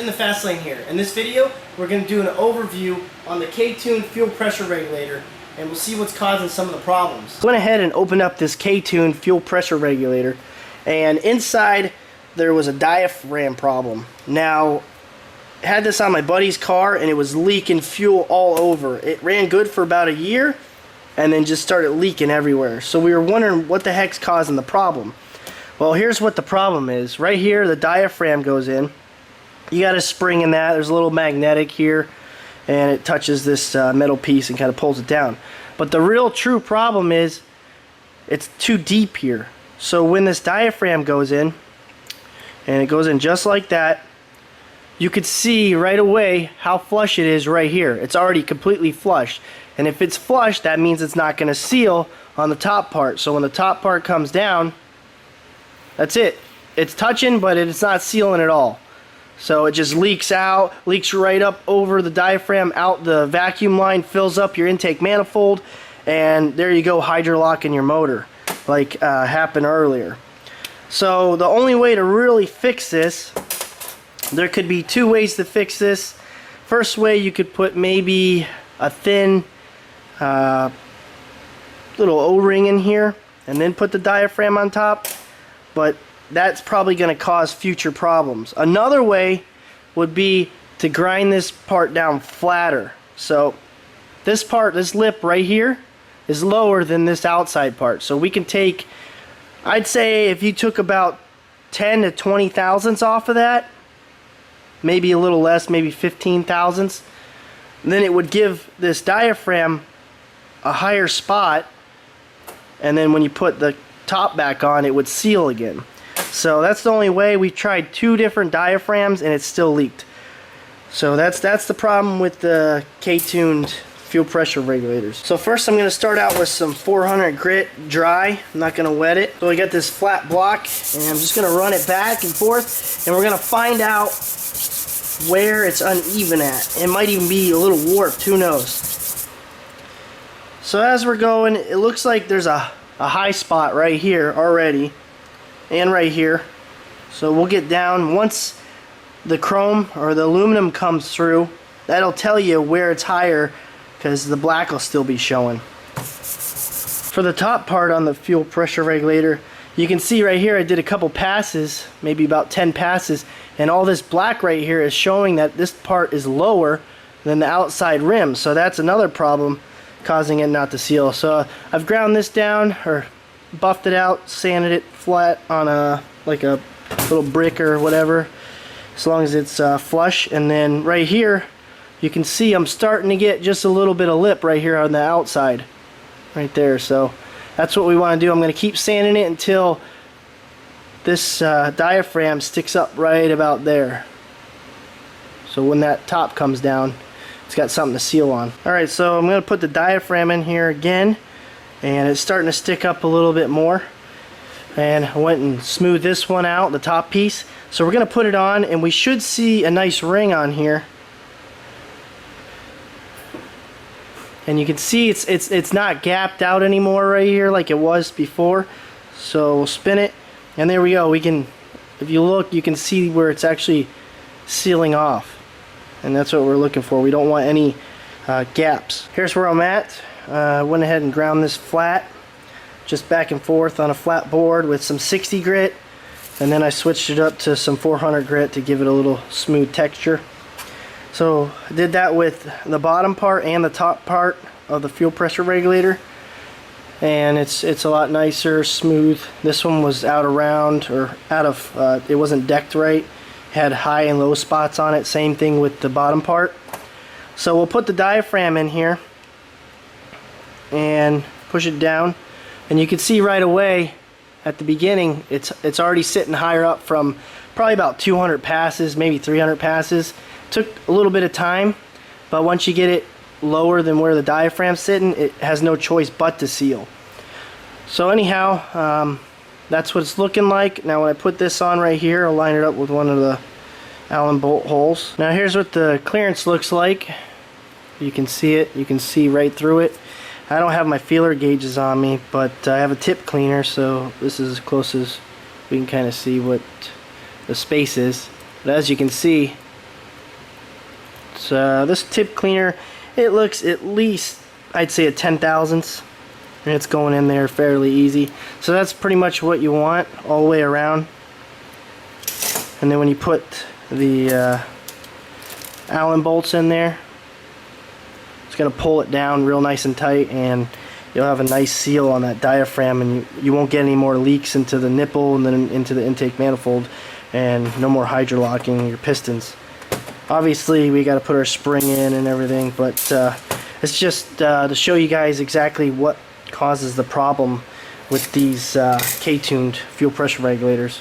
Nthefastlane here. In this video, we're going to do an overview on the K-tuned Fuel Pressure Regulator, and we'll see what's causing some of the problems. I went ahead and opened up this K-tuned Fuel Pressure Regulator, and inside there was a diaphragm problem. Now, I had this on my buddy's car, and it was leaking fuel all over. It ran good for about a year, and then just started leaking everywhere. So we were wondering what the heck's causing the problem. Well, here's what the problem is. Right here, the diaphragm goes in. You got a spring in that. There's a little magnetic here, and it touches this metal piece and kind of pulls it down. But the real true problem is it's too deep here. So when this diaphragm goes in, and it goes in just like that, you could see right away how flush it is right here. It's already completely flushed. And if it's flush, that means it's not going to seal on the top part. So when the top part comes down, that's it. It's touching, but it's not sealing at all. So it just leaks out, leaks right up over the diaphragm, out the vacuum line, fills up your intake manifold, and there you go, hydrolock in your motor, like happened earlier. So the only way to really fix this, there could be two ways to fix this. First way, you could put maybe a thin little O-ring in here, and then put the diaphragm on top. But that's probably going to cause future problems. Another way would be to grind this part down flatter. So this part, this lip right here, is lower than this outside part. So we can take, I'd say if you took about 10 to 20 thousandths off of that, maybe a little less, maybe 15 thousandths, then it would give this diaphragm a higher spot, and then when you put the top back on, it would seal again. So that's the only way. We've tried two different diaphragms and it's still leaked. So that's the problem with the K-tuned fuel pressure regulators. So first I'm going to start out with some 400 grit dry. I'm not going to wet it. So I got this flat block, and I'm just going to run it back and forth, and we're going to find out where it's uneven at. It might even be a little warped, who knows. So as we're going, it looks like there's a high spot right here already, and right here. So we'll get down. Once the chrome or the aluminum comes through, that'll tell you where it's higher, because the black will still be showing. For the top part on the fuel pressure regulator, you can see right here I did a couple passes, maybe about 10 passes, and all this black right here is showing that this part is lower than the outside rim. So that's another problem causing it not to seal. So I've ground this down, or buffed it out, sanded it flat on a little brick or whatever, as long as it's flush. And then right here you can see I'm starting to get just a little bit of lip right here on the outside right there. So that's what we want to do. I'm going to keep sanding it until this diaphragm sticks up right about there. So when that top comes down, it's got something to seal on. Alright, so I'm going to put the diaphragm in here again, and it's starting to stick up a little bit more. And I went and smoothed this one out, the top piece. So we're going to put it on, and we should see a nice ring on here. And you can see it's not gapped out anymore right here like it was before. So we'll spin it, and there we go. We can, if you look, you can see where it's actually sealing off. And that's what we're looking for. We don't want any gaps. Here's where I'm at. Went ahead and ground this flat, just back and forth on a flat board with some 60 grit, and then I switched it up to some 400 grit to give it a little smooth texture. So I did that with the bottom part and the top part of the fuel pressure regulator, and it's a lot nicer, smooth. This one was out of round, or out of it wasn't decked right. Had high and low spots on it. Same thing with the bottom part. So we'll put the diaphragm in here and push it down, and you can see right away at the beginning it's already sitting higher up from probably about 200 passes, maybe 300 passes. Took a little bit of time, but once you get it lower than where the diaphragm's sitting, it has no choice but to seal. So anyhow, that's what it's looking like. Now when I put this on right here, I'll line it up with one of the Allen bolt holes. Now here's what the clearance looks like. You can see it. You can see right through it. I don't have my feeler gauges on me, but I have a tip cleaner, so this is as close as we can kind of see what the space is. But as you can see, this tip cleaner, it looks at least, I'd say, a 10 thousandths, and it's going in there fairly easy. So that's pretty much what you want all the way around. And then when you put the Allen bolts in there, it's going to pull it down real nice and tight, and you'll have a nice seal on that diaphragm, and you won't get any more leaks into the nipple and then into the intake manifold, and no more hydrolocking your pistons. Obviously we got to put our spring in and everything, but it's just to show you guys exactly what causes the problem with these K-tuned fuel pressure regulators.